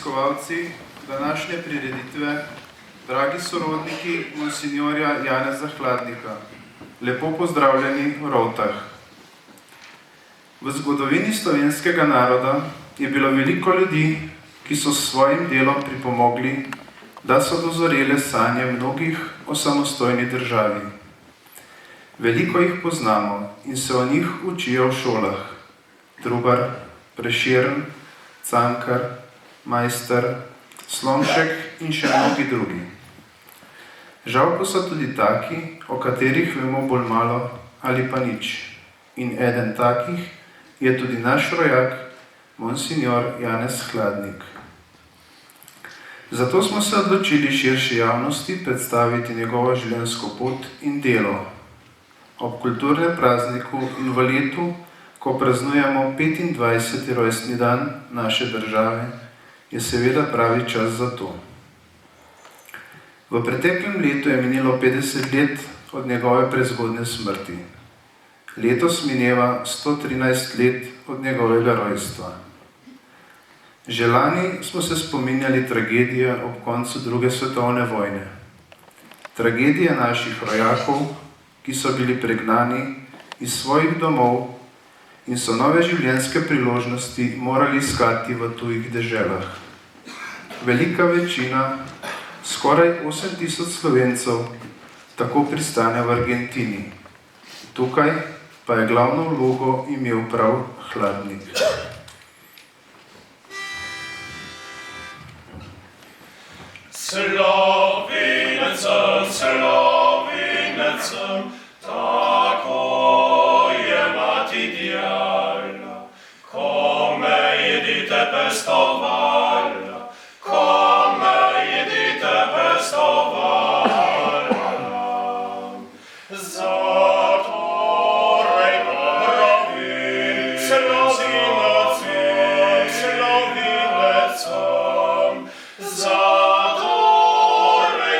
obiskovalci današnje prireditve, dragi sorodniki monsinjorja Janeza Hladnika, lepo pozdravljeni v Rovtah. V zgodovini slovenskega naroda je bilo veliko ljudi, ki so s svojim delom pripomogli, da so dozorele sanje mnogih o samostojni državi. Veliko jih poznamo in se o njih učijo v šolah. Trubar, Prešeren, Cankar, Maister, Slomšek in še mnogi drugi. Žal pa so tudi taki, o katerih vemo bolj malo ali pa nič. In eden takih je tudi naš rojak, monsinjor Janez Hladnik. Zato smo se odločili širši javnosti predstaviti njegovo življenjsko pot in delo. Ob kulturnem prazniku in v letu, ko praznujemo 25. rojstni dan naše države, je seveda pravi čas za to. V preteklem letu je minilo 50 let od njegove prezgodnje smrti. Letos mineva 113 let od njegovega rojstva. Že lani smo se spominjali tragedije ob koncu II. Svetovne vojne. Tragedije naših rojakov, ki so bili pregnani iz svojih domov in so nove življenjske priložnosti morali iskati v tujih deželah. Velika večina, skoraj 8000 Slovencev, tako pristane v Argentini. Tukaj pa je glavno vlogo imel prav Hladnik. Slovinecem, slovinecem, tako je mati djala, kome jedite pestovala, kome jedite pestovala. Zatorej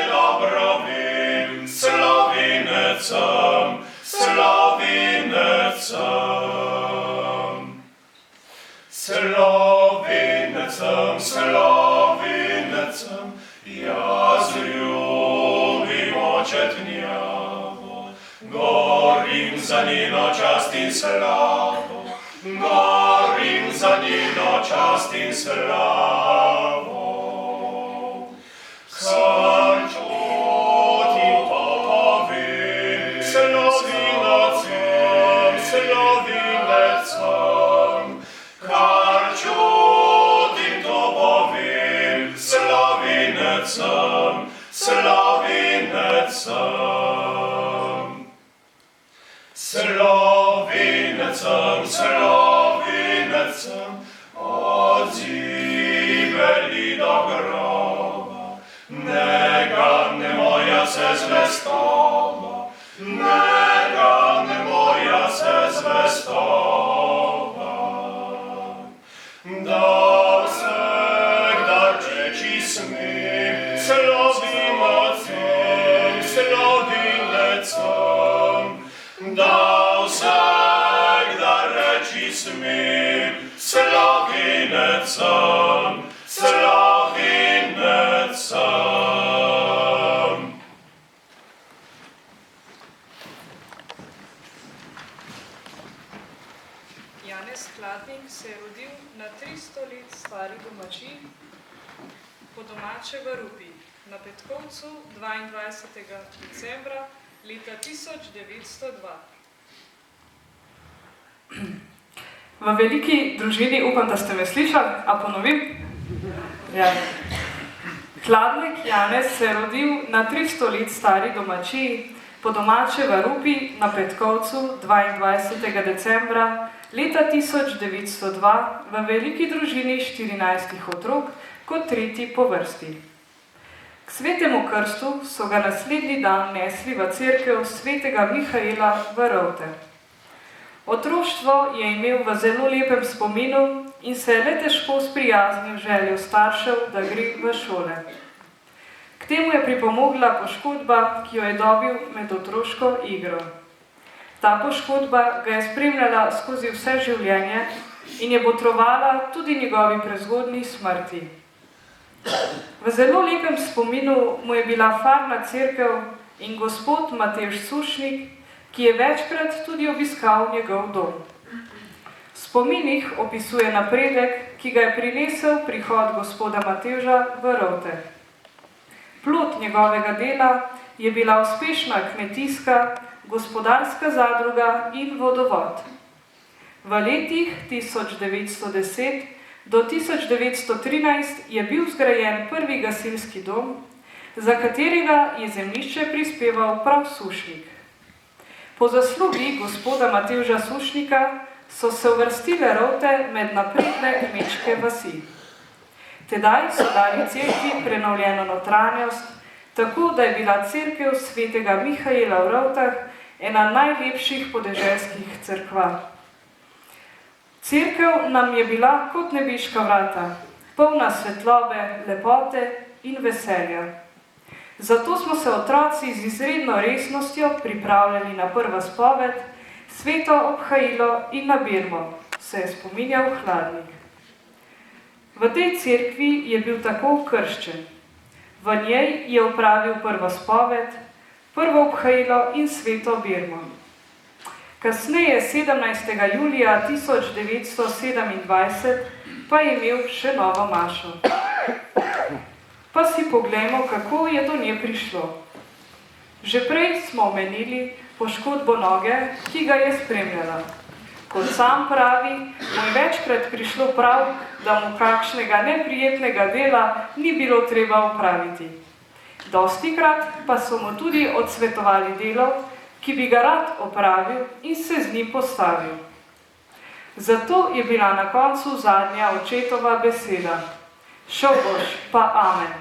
dobrovim, slovinecem, slovinecem, Slovinecem, slovinecem, jaz ljubim očetnjavo, gorim za njeno čast in slavo, gorim za njeno čast in slavo. Kar čutim, to povem, slovinecem, slovinecem, kar čutim, to povem, slovinecem, slovinecem. Slovinecem, slovinecem, odziveli do groba, negane moja se zvestoba, negane moja se zvestoba. Da vsegdar reči smem, slovinecem, slovinecem, da vsegdar reči smem, slovinecem, slovinecem. Janez Hladnik se je rodil na 300 let stari domačiji, po domače v Rupi, na Petkovcu 22. decembra leta 1902. V veliki družini, upam, da ste me slišali, a ponovim? Ja. Hladnik Janez se je rodil na 300 let stari domačiji, po domače v Rupi, na Petkovcu 22. decembra leta 1902 v veliki družini 14 otrok kot tretji po vrsti. K svetemu krstu so ga naslednji dan nesli v cerkev svetega Mihaela v Rovte. Otroštvo je imel v zelo lepem spominu in se je le težko sprijaznil željo staršev, da gre v šole. K temu je pripomogla poškodba, ki jo je dobil med otroško igro. Ta poškodba ga je spremljala skozi vse življenje in je botrovala tudi njegovi prezgodnji smrti. V zelo lepem spominu mu je bila farna cerkev in gospod Matevž Sušnik, ki je večkrat tudi obiskal njegov dom. V spominih opisuje napredek, ki ga je prinesel prihod gospoda Matevža v Rovte. Plod njegovega dela je bila uspešna kmetijska, gospodarska zadruga in vodovod. V letih 1910 do 1913 je bil zgrajen prvi gasilski dom, za katerega je zemljišče prispeval prav Sušnik. Po zaslugi gospoda Matevža Sušnika so se uvrstile Rovte med napredne kmečke vasi. Tedaj so dali cerkvi prenovljeno notranjost, tako da je bila cerkev svetega Mihaela v Rovtah ena najlepših podeželskih cerkva. Cerkev nam je bila kot nebeška vrata, polna svetlobe, lepote in veselja. Zato smo se otroci z izredno resnostjo pripravljali na prvo spoved, sveto obhajilo in na birmo, se je spominjal Hladnik. V tej cerkvi je bil tako krščen. V njej je opravil prvo spoved, prvo obhajilo in sveto birmo. Kasneje, 17. julija 1927, pa je imel še novo mašo. Pa si poglejmo, kako je do nje prišlo. Že prej smo omenili poškodbo noge, ki ga je spremljala. Kot sam pravi, mu je večkrat prišlo prav, da mu kakšnega neprijetnega dela ni bilo treba opraviti. Dostikrat pa so mu tudi odsvetovali delo, ki bi ga rad opravil in se z njim postavil. Zato je bila na koncu zadnja očetova beseda: šel boš, pa amen.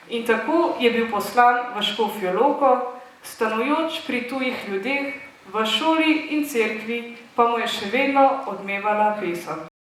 In tako je bil poslan v Škofjo Loko, stanujoč pri tujih ljudeh, v šoli in cerkvi pa mu je še vedno odmevala pesem.